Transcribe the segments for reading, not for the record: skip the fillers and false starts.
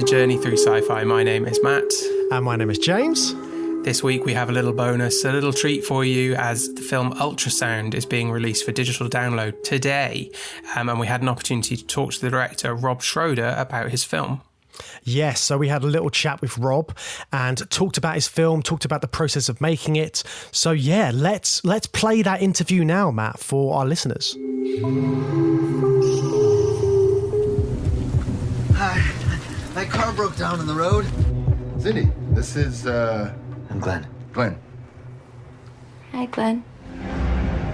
Journey Through Sci-Fi. My name is Matt. And my name is James. This week we have a little bonus, a little treat for you as the film Ultrasound is being released for digital download today. And we had an opportunity to talk to the director, Rob Schroeder, about his film. Yes, so we had a little chat with Rob and talked about his film, talked about the process of making it. So yeah, let's play that interview now, Matt, for our listeners. Hi, my car broke down on the road. Cindy, this is, I'm Glenn. Glenn. Hi, Glenn.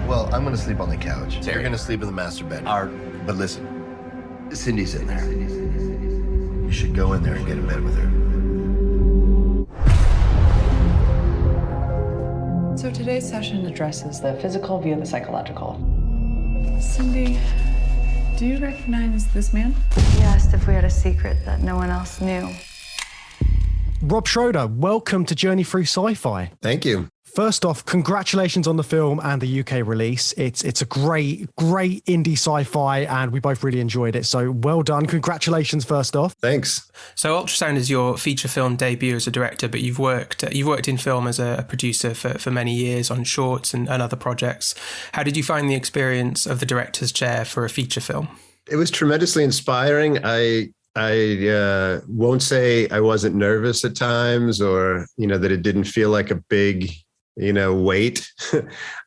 Well, I'm gonna sleep on the couch. Terry. You're gonna sleep in the master bedroom. But listen, Cindy's in there. You should go in there and get in bed with her. So today's session addresses the physical via the psychological. Cindy, do you recognize this man? He asked if we had a secret that no one else knew. Rob Schroeder, welcome to Journey Through Sci-Fi. Thank you. First off, congratulations on the film and the UK release. It's a great indie sci-fi, and we both really enjoyed it. So well done. Congratulations first off. Thanks. So Ultrasound is your feature film debut as a director, but you've worked in film as a producer for many years on shorts and other projects. How did you find the experience of the director's chair for a feature film? It was tremendously inspiring. I won't say I wasn't nervous at times or, that it didn't feel like a big, weight.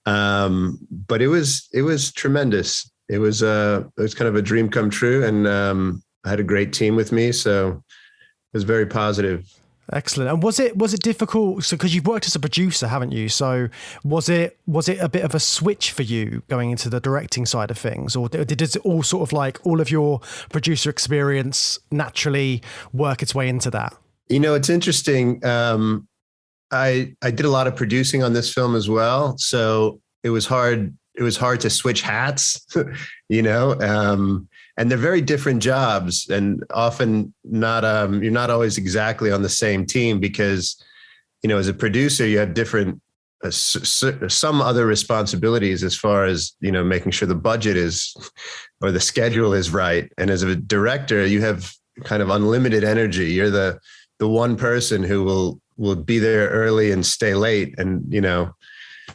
But it was tremendous. It was kind of a dream come true. And I had a great team with me. So it was very positive. Excellent. And was it difficult? So, because you've worked as a producer, haven't you? So was it a bit of a switch for you going into the directing side of things, or did it all sort of like all of your producer experience naturally work its way into that? It's interesting. I did a lot of producing on this film as well, so it was hard. It was hard to switch hats, and they're very different jobs, and often not. You're not always exactly on the same team because, as a producer, you have different some other responsibilities as far as making sure the budget is or the schedule is right. And as a director, you have kind of unlimited energy. You're the one person who will be there early and stay late, and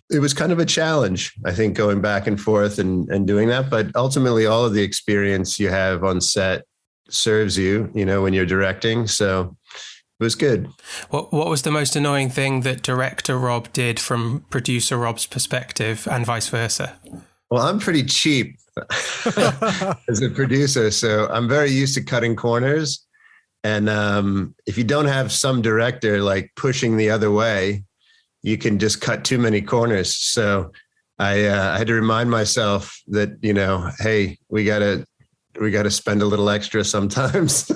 it was kind of a challenge, I think, going back and forth and doing that. But ultimately, all of the experience you have on set serves you, when you're directing. So it was good. What was the most annoying thing that director Rob did from producer Rob's perspective and vice versa? Well, I'm pretty cheap as a producer, so I'm very used to cutting corners. And if you don't have some director like pushing the other way, you can just cut too many corners. So I had to remind myself that, hey, we gotta spend a little extra sometimes.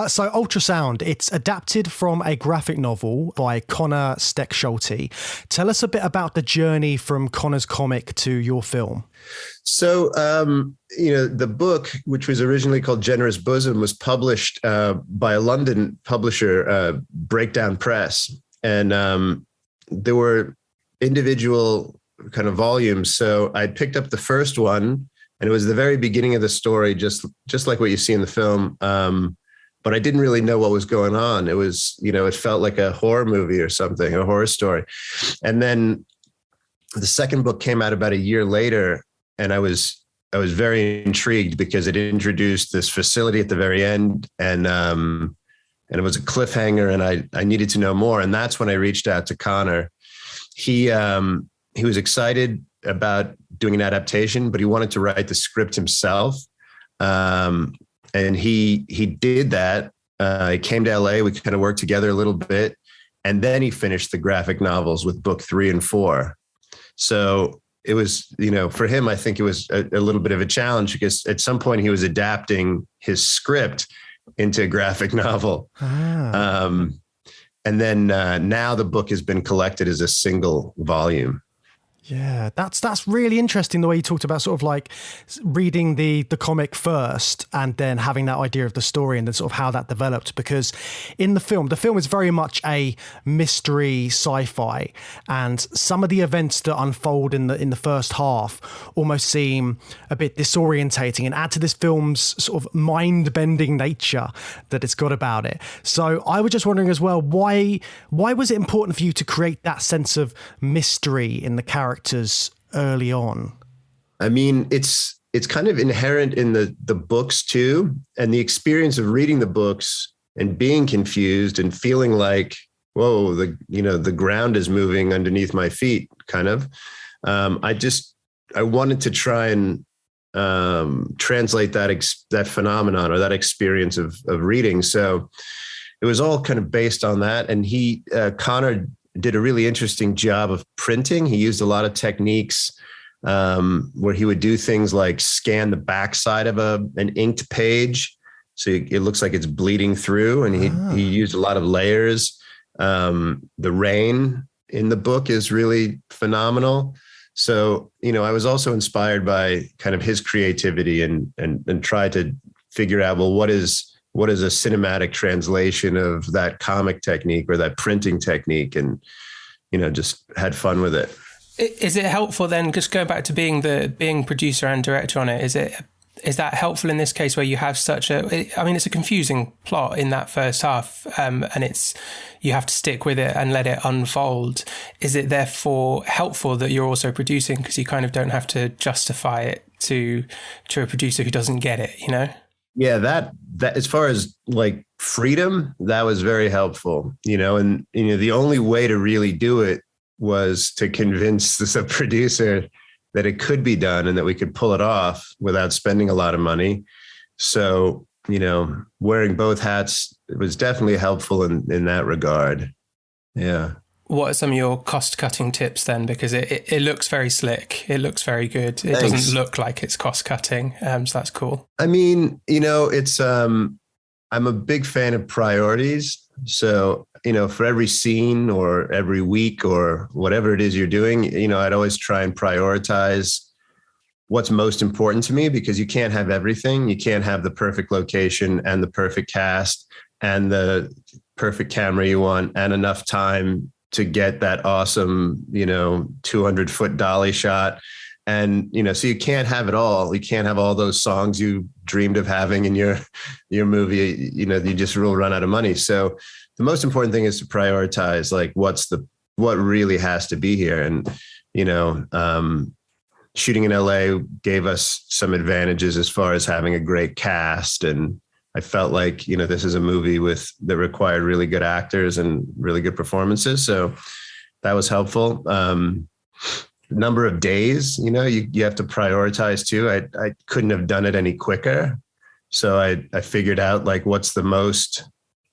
So Ultrasound, it's adapted from a graphic novel by Conor Stechschulte. Tell us a bit about the journey from Conor's comic to your film. So, the book, which was originally called Genrous Bosom, was published by a London publisher, Breakdown Press. And there were individual kind of volumes. So I picked up the first one, and it was the very beginning of the story, just like what you see in the film. But I didn't really know what was going on. It was, it felt like a horror movie or something, a horror story. And then the second book came out about a year later, and I was very intrigued because it introduced this facility at the very end, and it was a cliffhanger, and I needed to know more. And that's when I reached out to Conor. He was excited about doing an adaptation, but he wanted to write the script himself. And he did that. He came to LA. We kind of worked together a little bit, and then he finished the graphic novels with book 3 and 4. So it was, for him, I think it was a little bit of a challenge because at some point he was adapting his script into a graphic novel. And then now the book has been collected as a single volume. Yeah, that's really interesting the way you talked about sort of like reading the comic first and then having that idea of the story and then sort of how that developed, because in the film is very much a mystery sci-fi, and some of the events that unfold in the first half almost seem a bit disorientating and add to this film's sort of mind-bending nature that it's got about it. So I was just wondering as well, why was it important for you to create that sense of mystery in the characters early on? I mean, it's kind of inherent in the books too, and the experience of reading the books and being confused and feeling like, whoa, the ground is moving underneath my feet, kind of. I wanted to try and translate that phenomenon or that experience of reading. So it was all kind of based on that. And Conor did a really interesting job of printing. He used a lot of techniques where he would do things like scan the backside of an inked page, so it looks like it's bleeding through. And he used a lot of layers. The rain in the book is really phenomenal. So, I was also inspired by kind of his creativity and tried to figure out, well, what is a cinematic translation of that comic technique or that printing technique, and, just had fun with it. Is it helpful then, just going back to being producer and director on it, is that helpful in this case where you have it's a confusing plot in that first half, and you have to stick with it and let it unfold. Is it therefore helpful that you're also producing, because you kind of don't have to justify it to a producer who doesn't get it, Yeah, that as far as like freedom, that was very helpful, and the only way to really do it was to convince the producer that it could be done and that we could pull it off without spending a lot of money. So, wearing both hats was definitely helpful in that regard. Yeah. What are some of your cost-cutting tips then? Because it looks very slick. It looks very good. It Thanks. Doesn't look like it's cost-cutting. So that's cool. I mean, it's, I'm a big fan of priorities. So, for every scene or every week or whatever it is you're doing, I'd always try and prioritize what's most important to me, because you can't have everything. You can't have the perfect location and the perfect cast and the perfect camera you want and enough time to get that awesome, 200-foot dolly shot. And, so you can't have it all. You can't have all those songs you dreamed of having in your movie. You just will run out of money. So the most important thing is to prioritize, like, what really has to be here. And, shooting in LA gave us some advantages as far as having a great cast. And I felt like, this is a movie that required really good actors and really good performances. So that was helpful. Number of days, you have to prioritize too. I couldn't have done it any quicker. So I figured out, like, what's the most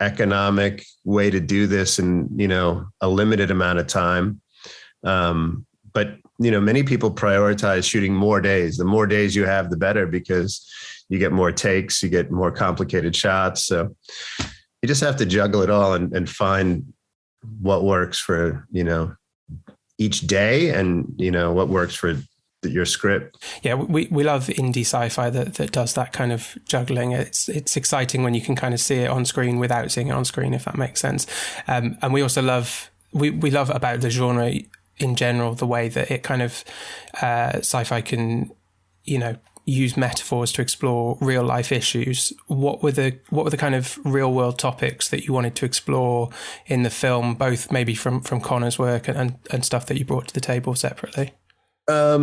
economic way to do this in, a limited amount of time. But, many people prioritize shooting more days. The more days you have, the better, because you get more takes, you get more complicated shots. So you just have to juggle it all and find what works for, each day and, what works for your script. Yeah, we love indie sci-fi that does that kind of juggling. It's exciting when you can kind of see it on screen without seeing it on screen, if that makes sense. And we also love about the genre in general, the way that it kind of sci-fi can, use metaphors to explore real life issues. What were the kind of real world topics that you wanted to explore in the film, both maybe from Conor's work and stuff that you brought to the table separately? A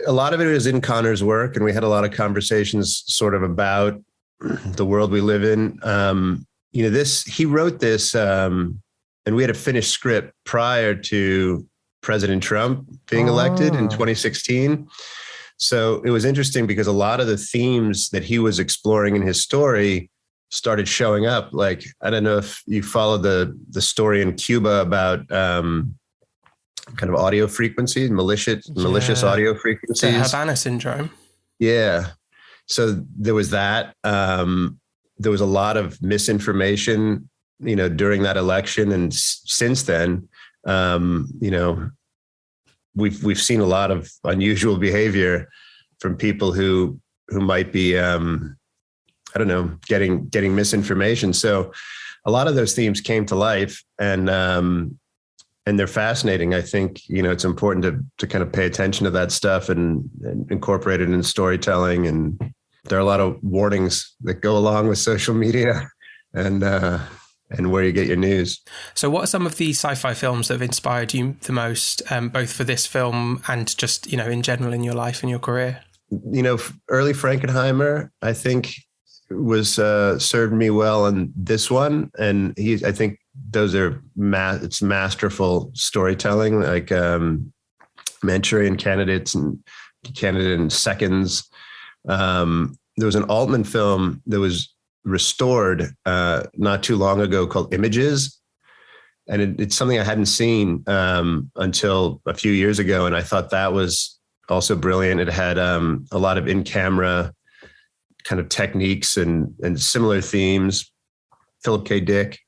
lot of it is in Conor's work, and we had a lot of conversations sort of about the world we live in. He wrote this, and we had a finished script prior to President Trump being elected in 2016. So it was interesting because a lot of the themes that he was exploring in his story started showing up. Like, I don't know if you follow the story in Cuba about kind of audio frequencies, malicious audio frequencies. The Havana syndrome. Yeah. So there was that. There was a lot of misinformation, during that election. And since then, we've seen a lot of unusual behavior from people who might be, I don't know, getting misinformation. So a lot of those themes came to life, and they're fascinating. I think, it's important to kind of pay attention to that stuff and incorporate it in storytelling. And there are a lot of warnings that go along with social media and where you get your news. So what are some of the sci-fi films that have inspired you the most, both for this film and just, in general in your life and your career? Early Frankenheimer, I think, was served me well in this one. And I think those are it's masterful storytelling, like Manchurian Candidate in Seconds. There was an Altman film that was restored not too long ago called Images. And it's something I hadn't seen until a few years ago. And I thought that was also brilliant. It had a lot of in-camera kind of techniques and similar themes. Philip K. Dick.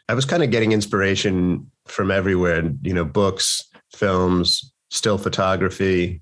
I was kind of getting inspiration from everywhere, books, films, still photography,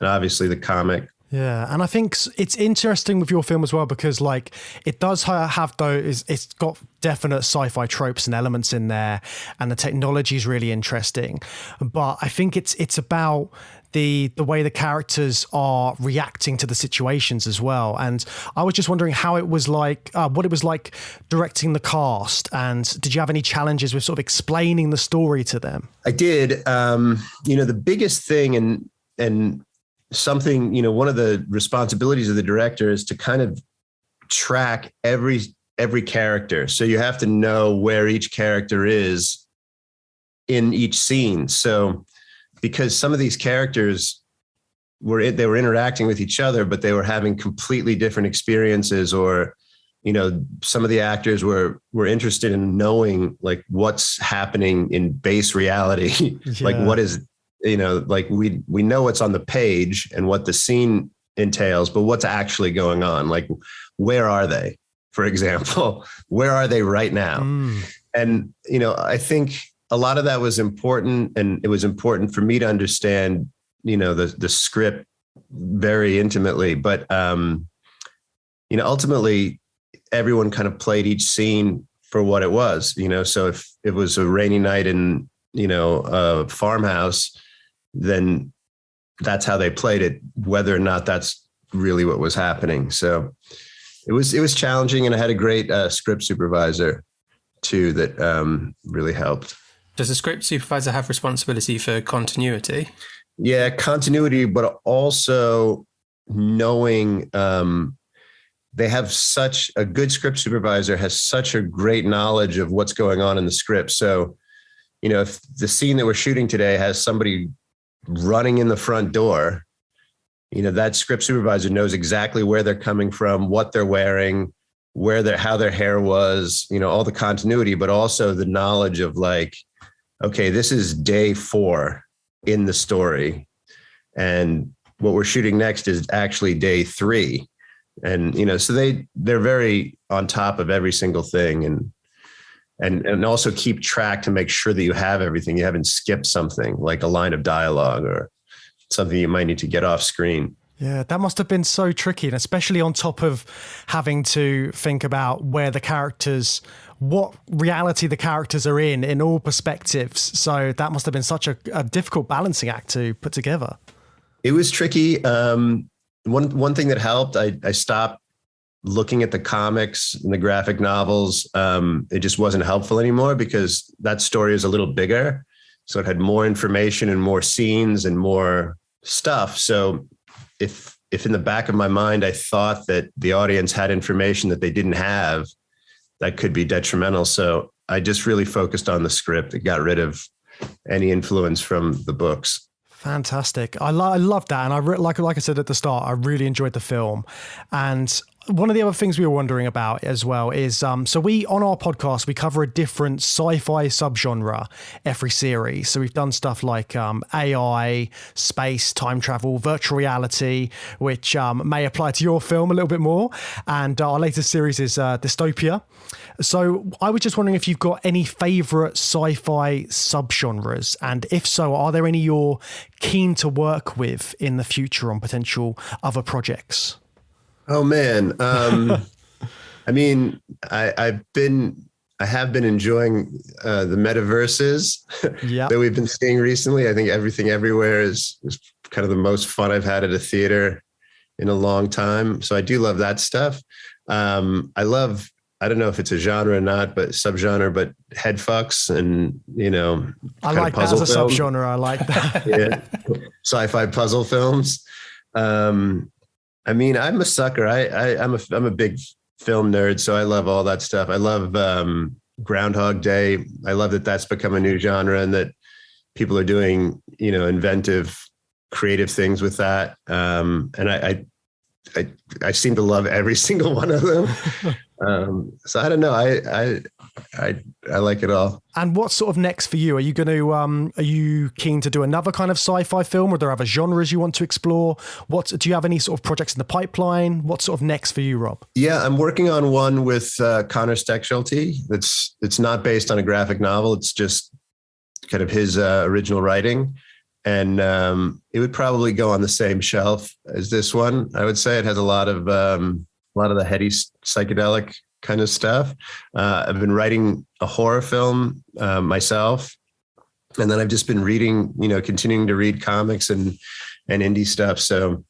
and obviously the comic. Yeah, and I think it's interesting with your film as well because, like, it does have those. It's got definite sci-fi tropes and elements in there, and the technology is really interesting. But I think it's about the way the characters are reacting to the situations as well. And I was just wondering how it was like, what it was like directing the cast, and did you have any challenges with sort of explaining the story to them? I did. The biggest thing and something, one of the responsibilities of the director is to kind of track every character. So you have to know where each character is in each scene. So because some of these characters were interacting with each other, but they were having completely different experiences, or, some of the actors were interested in knowing like what's happening in base reality. Yeah. Like what is, like we know what's on the page and what the scene entails, but what's actually going on? Like, where are they, for example? Where are they right now? And, I think a lot of that was important, and it was important for me to understand, the script very intimately. But, ultimately everyone kind of played each scene for what it was, so if it was a rainy night in, a farmhouse, then that's how they played it, whether or not that's really what was happening. So it was challenging, and I had a great script supervisor too that really helped. Does the script supervisor have responsibility for continuity? Yeah, continuity, but also knowing they have such a good script supervisor has such a great knowledge of what's going on in the script. So, if the scene that we're shooting today has somebody running in the front door, that script supervisor knows exactly where they're coming from, what they're wearing, how their hair was, all the continuity, but also the knowledge of like, okay, this is day 4 in the story, and what we're shooting next is actually day 3. And, so they're very on top of every single thing, and also keep track to make sure that you have everything. You haven't skipped something like a line of dialogue or something you might need to get off screen. Yeah, that must have been so tricky, and especially on top of having to think about what reality the characters are in all perspectives. So that must have been such a difficult balancing act to put together. It was tricky. One thing that helped, I stopped looking at the comics and the graphic novels. It just wasn't helpful anymore because that story is a little bigger. So it had more information and more scenes and more stuff. So if in the back of my mind, I thought that the audience had information that they didn't have, that could be detrimental. So I just really focused on the script. It got rid of any influence from the books. Fantastic. I love that. And like I said at the start, I really enjoyed the film. And one of the other things we were wondering about as well is, so we, on our podcast, we cover a different sci-fi subgenre every series. So we've done stuff like AI, space, time travel, virtual reality, which may apply to your film a little bit more. And our latest series is dystopia. So I was just wondering if you've got any favorite sci-fi subgenres, and if so, are there any you're keen to work with in the future on potential other projects? Oh man. I mean, I have been enjoying the metaverses that we've been seeing recently. I think Everything Everywhere is kind of the most fun I've had at a theater in a long time. So I do love that stuff. I don't know if it's a genre or not, but subgenre, but head fucks and, I like that as a subgenre. I like that. Yeah. Sci-fi puzzle films. I mean, I'm a sucker. I'm a big film nerd, so I love all that stuff. I love Groundhog Day. I love that that's become a new genre and that people are doing, inventive, creative things with that. And I seem to love every single one of them. So I don't know. I like it all. And what's sort of next for you? Are you going to are you keen to do another kind of sci-fi film, or are there other genres you want to explore? Do you have any sort of projects in the pipeline? What's sort of next for you, Rob? Yeah, I'm working on one with Conor Stechschulte. It's not based on a graphic novel. It's just kind of his original writing. And it would probably go on the same shelf as this one. I would say it has a lot of the heady psychedelic kind of stuff. I've been writing a horror film myself, and then I've just been reading, continuing to read comics and indie stuff. So,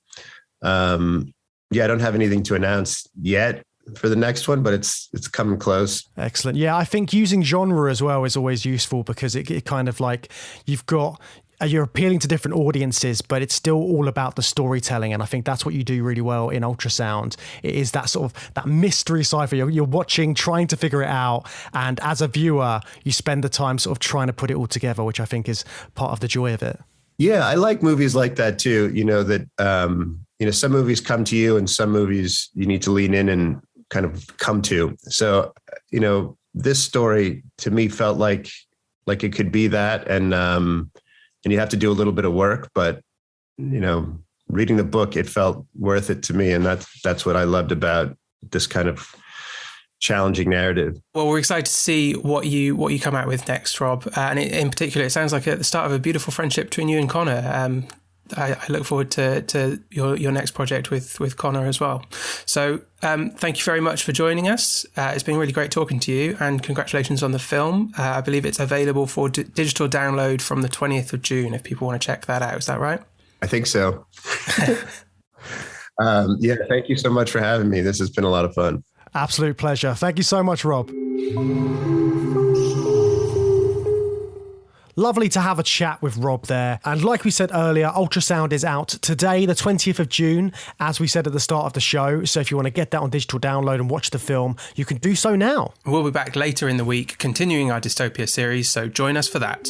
I don't have anything to announce yet for the next one, but it's coming close. Excellent. Yeah, I think using genre as well is always useful, because it kind of like you're appealing to different audiences, but it's still all about the storytelling. And I think that's what you do really well in Ultrasound. It is that sort of that mystery sci-fi. You're watching, trying to figure it out. And as a viewer, you spend the time sort of trying to put it all together, which I think is part of the joy of it. Yeah, I like movies like that too. Some movies come to you and some movies you need to lean in and kind of come to. So, this story to me felt like it could be that. And you have to do a little bit of work, but, reading the book, it felt worth it to me. And that's what I loved about this kind of challenging narrative. Well, we're excited to see what you come out with next, Rob. And in particular, it sounds like at the start of a beautiful friendship between you and Conor. I look forward to your next project with Conor as well. So thank you very much for joining us. It's been really great talking to you, and congratulations on the film. I believe it's available for digital download from the 20th of June if people want to check that out. Is that right? I think so. Thank you so much for having me. This has been a lot of fun. Absolute pleasure. Thank you so much, Rob. Lovely to have a chat with Rob there. And like we said earlier, Ultrasound is out today, the 20th of June, as we said at the start of the show. So if you want to get that on digital download and watch the film, you can do so now. We'll be back later in the week, continuing our Dystopia series, so join us for that.